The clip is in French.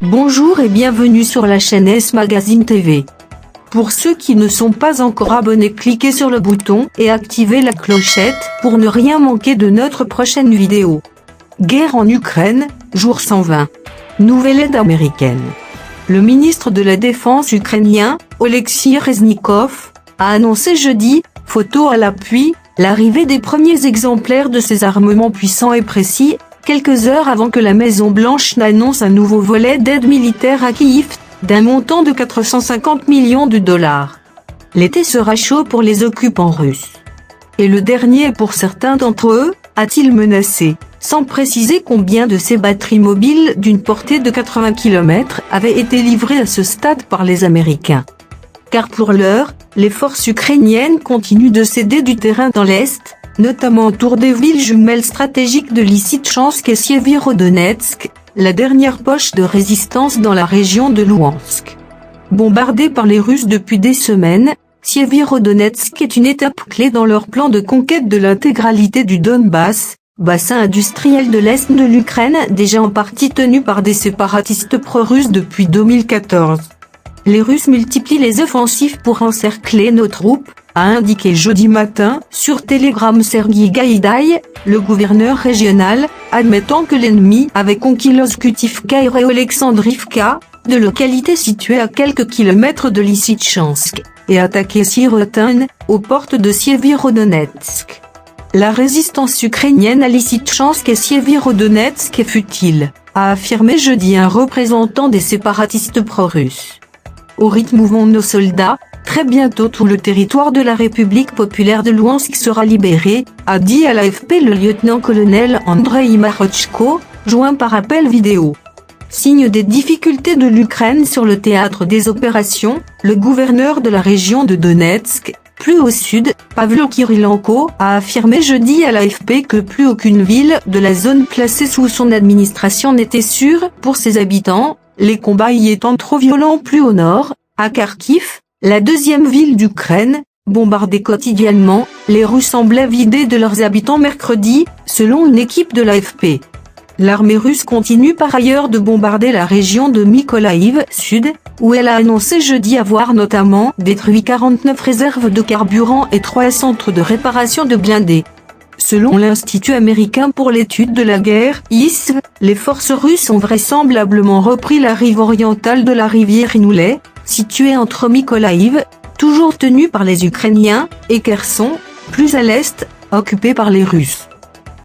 Bonjour et bienvenue sur la chaîne S Magazine TV. Pour ceux qui ne sont pas encore abonnés, cliquez sur le bouton et activez la clochette pour ne rien manquer de notre prochaine vidéo. Guerre en Ukraine, jour 120. Nouvelle aide américaine. Le ministre de la Défense ukrainien, Oleksiy Reznikov, a annoncé jeudi, photo à l'appui, l'arrivée des premiers exemplaires de ces armements puissants et précis, quelques heures avant que la Maison-Blanche n'annonce un nouveau volet d'aide militaire à Kiev, d'un montant de 450 millions de dollars. L'été sera chaud pour les occupants russes. Et le dernier pour certains d'entre eux, a-t-il menacé, sans préciser combien de ces batteries mobiles d'une portée de 80 km avaient été livrées à ce stade par les Américains. Car pour l'heure, les forces ukrainiennes continuent de céder du terrain dans l'Est, notamment autour des villes jumelles stratégiques de Lysychansk et Sievierodonetsk, la dernière poche de résistance dans la région de Louhansk. Bombardée par les Russes depuis des semaines, Sievierodonetsk est une étape clé dans leur plan de conquête de l'intégralité du Donbass, bassin industriel de l'Est de l'Ukraine déjà en partie tenu par des séparatistes pro-russes depuis 2014. Les Russes multiplient les offensives pour encercler nos troupes, a indiqué jeudi matin sur Telegram Sergueï Gaïdaï, le gouverneur régional, admettant que l'ennemi avait conquis Lozkutivka et Alexandrivka, deux localités situées à quelques kilomètres de Lysychansk, et attaqué Syrotyn, aux portes de Sievierodonetsk. La résistance ukrainienne à Lysychansk et Sievierodonetsk est futile, a affirmé jeudi un représentant des séparatistes pro-russes. Au rythme où vont nos soldats, très bientôt tout le territoire de la République populaire de Louhansk sera libéré, a dit à l'AFP le lieutenant-colonel Andrei Marochko, joint par appel vidéo. Signe des difficultés de l'Ukraine sur le théâtre des opérations, le gouverneur de la région de Donetsk, plus au sud, Pavlo Kyrylenko, a affirmé jeudi à l'AFP que plus aucune ville de la zone placée sous son administration n'était sûre pour ses habitants, les combats y étant trop violents plus au nord, à Kharkiv, la deuxième ville d'Ukraine, bombardée quotidiennement, les rues semblaient vidées de leurs habitants mercredi, selon une équipe de l'AFP. L'armée russe continue par ailleurs de bombarder la région de Mykolaïv Sud, où elle a annoncé jeudi avoir notamment détruit 49 réserves de carburant et 3 centres de réparation de blindés. Selon l'Institut américain pour l'étude de la guerre, ISV, les forces russes ont vraisemblablement repris la rive orientale de la rivière Inoulet, située entre Mykolaïv, toujours tenue par les Ukrainiens, et Kherson, plus à l'est, occupée par les Russes.